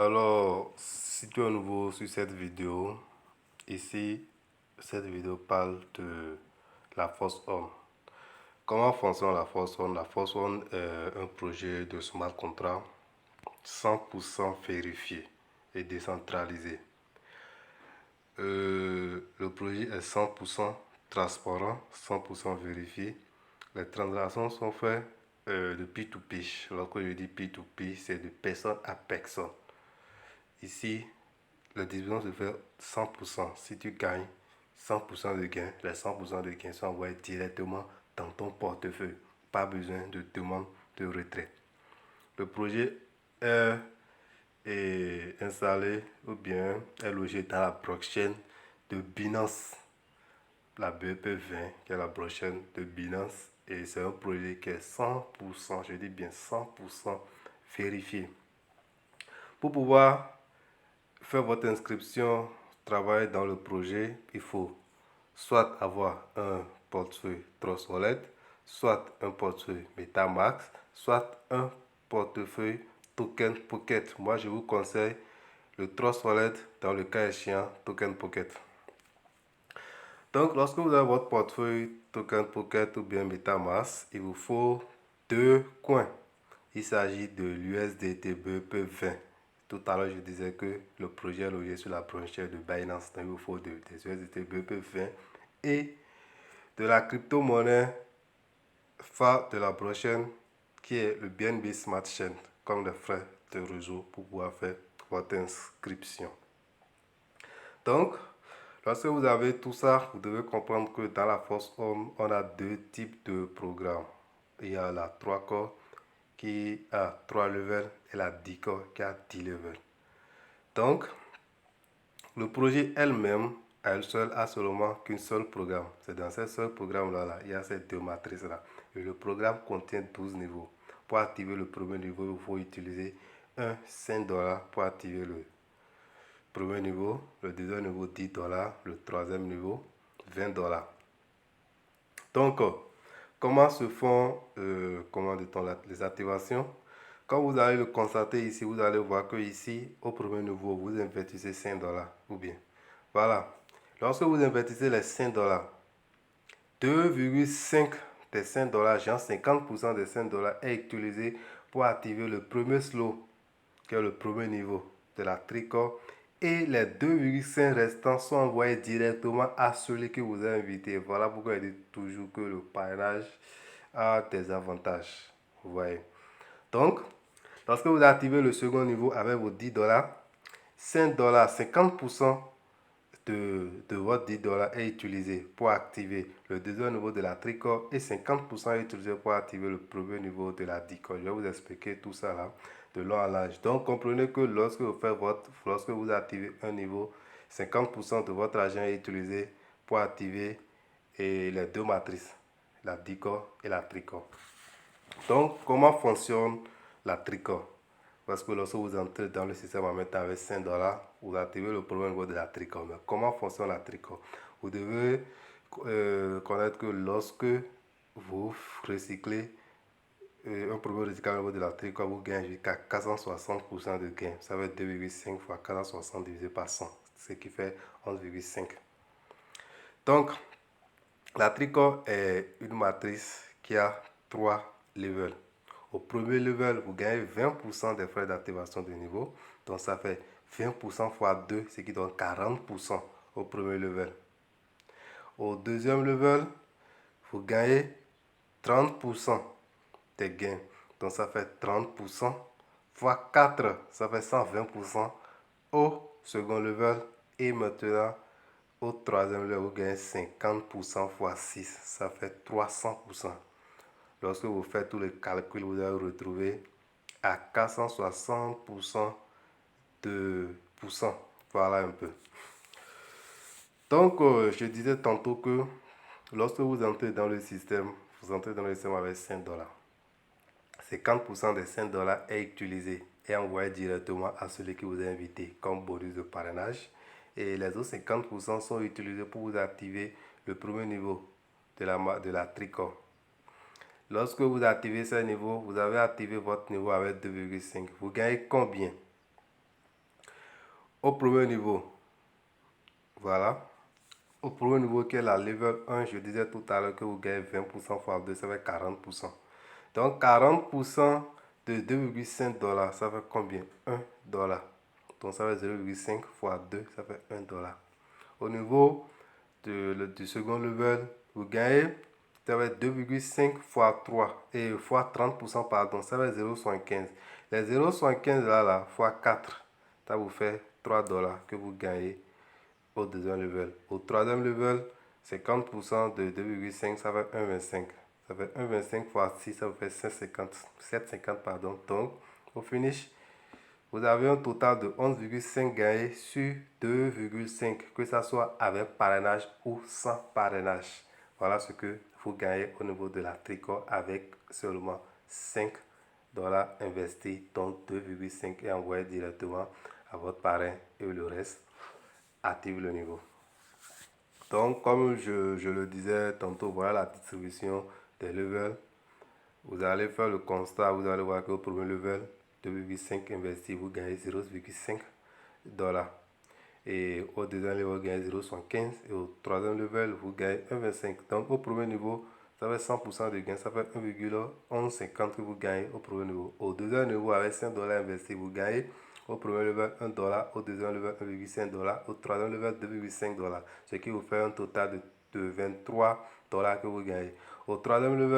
Alors, si tu es nouveau sur cette vidéo, ici, cette vidéo parle de la Force On. Comment fonctionne la Force On? La Force On est un projet de smart contract 100% vérifié et décentralisé. Le projet est 100% transparent, 100% vérifié. Les transactions sont faites de P2P. Lorsque je dis P2P, c'est de personne à personne. Ici, la division se fait 100%. Si tu gagnes 100% de gains, les 100% de gains sont envoyés directement dans ton portefeuille. Pas besoin de demande de retrait. Le projet est installé ou bien est logé dans la blockchain de Binance, la BEP20, qui est la blockchain de Binance. Et c'est un projet qui est 100%, je dis bien 100% vérifié. Pour pouvoir faire votre inscription, travailler dans le projet, il faut soit avoir un portefeuille Trust Wallet, soit un portefeuille MetaMask, soit un portefeuille Token Pocket. Moi, je vous conseille le Trust Wallet, dans le cas échéant, Token Pocket. Donc, lorsque vous avez votre portefeuille Token Pocket ou bien MetaMask, il vous faut deux coins. Il s'agit de l'USDT BEP20. Tout à l'heure, je disais que le projet est logé sur la blockchain de Binance. Donc, il vous faut des USDT BEP20 et de la crypto-monnaie phare de la blockchain qui est le BNB Smart Chain comme des frais de réseau pour pouvoir faire votre inscription. Donc, lorsque vous avez tout ça, vous devez comprendre que dans la Force On a deux types de programmes. Il y a la 3 corps qui a 3 levels et la 10 corps qui a 10 levels. Donc, le projet elle-même, à elle seule, a seulement qu'un seul programme. C'est dans ce seul programme-là, il y a ces deux matrices-là. Et le programme contient 12 niveaux. Pour activer le premier niveau, il faut utiliser un 5 $ pour activer le premier niveau, le deuxième niveau 10 $, le troisième niveau 20 $. Donc, comment se font les activations? Quand vous allez le constater ici, vous allez voir que ici, au premier niveau, vous investissez 5 $ ou bien. Voilà. Lorsque vous investissez les 5 $, 2,5 des 5 $, genre 50% des 5 $ est utilisé pour activer le premier slow, qui est le premier niveau de la tricorps. Et les 2,5 restants sont envoyés directement à celui que vous avez invité. Voilà pourquoi je dis toujours que le parrainage a des avantages. Vous voyez. Donc, lorsque vous activez le second niveau avec vos 10 $, 5 $, 50% de votre 10 $ est utilisé pour activer le deuxième niveau de la tricorps et 50% est utilisé pour activer le premier niveau de la dicorps. Je vais vous expliquer tout ça là de long en large. Donc, comprenez que lorsque vous activez un niveau, 50% de votre argent est utilisé pour activer les deux matrices, la dicorps et la tricorps. Donc, comment fonctionne la tricorps? Parce que lorsque vous entrez dans le système en mettant avec 5 $, vous activez le premier niveau de la tricorps. Mais comment fonctionne la tricorps? Vous devez connaître que lorsque vous recyclez un premier recyclage au niveau de la tricorps, vous gagnez jusqu'à 460% de gain. Ça veut dire 2,5 fois 460 divisé par 100, ce qui fait 11,5. Donc, la tricorps est une matrice qui a 3 levels. Au premier level, vous gagnez 20% des frais d'activation de niveau. Donc, ça fait 20% fois 2, ce qui donne 40% au premier level. Au deuxième level, vous gagnez 30% des gains. Donc, ça fait 30% fois 4, ça fait 120% au second level. Et maintenant, au troisième level, vous gagnez 50% fois 6, ça fait 300%. Lorsque vous faites tous les calculs, vous allez retrouver à 460% de pourcent. Voilà un peu. Donc, je disais tantôt que lorsque vous entrez dans le système, vous entrez dans le système avec 5 $. 50% des 5 $ est utilisé et envoyé directement à celui qui vous a invité comme bonus de parrainage. Et les autres 50% sont utilisés pour vous activer le premier niveau de la tricorps. Lorsque vous activez ce niveau, vous avez activé votre niveau avec 2,5. Vous gagnez combien? Au premier niveau, voilà. Au premier niveau qui est la level 1, je disais tout à l'heure que vous gagnez 20% fois 2, ça fait 40%. Donc 40% de 2,5 dollars, ça fait combien? 1 dollar. Donc ça fait 0,5 fois 2, ça fait 1 dollar. Au niveau du second level, vous gagnez, ça va être 2,5 fois 3 et fois 30%, pardon, ça va être 0,75. Les 0,75 là, fois 4, ça vous fait 3 dollars que vous gagnez au deuxième level. Au troisième level, 50% de 2,5, ça fait 1,25. Ça fait 1,25 fois 6, ça vous fait 7,50, 7,50 pardon. Donc, au finish, vous avez un total de 11,5 gagnés sur 2,5, que ce soit avec parrainage ou sans parrainage. Voilà ce que vous gagnez au niveau de la tricot avec seulement 5 dollars investis, donc 2,5 et envoyé directement à votre parrain et le reste active le niveau. Donc, comme je le disais tantôt, voilà la distribution des levels. Vous allez faire le constat, vous allez voir qu'au premier level, 2,5 investi, vous gagnez 0,5 dollars. Et au deuxième level, vous gagnez 0,75. Et au troisième level, vous gagnez 1,25. Donc, au premier niveau, ça fait 100% de gain, ça fait 1,1150 que vous gagnez au premier niveau. Au deuxième niveau, avec 5 dollars investis, vous gagnez au premier level 1 dollar, au deuxième level 1,5 dollars, au troisième level 2,5 dollars. Ce qui vous fait un total de 23 dollars que vous gagnez. Au troisième level,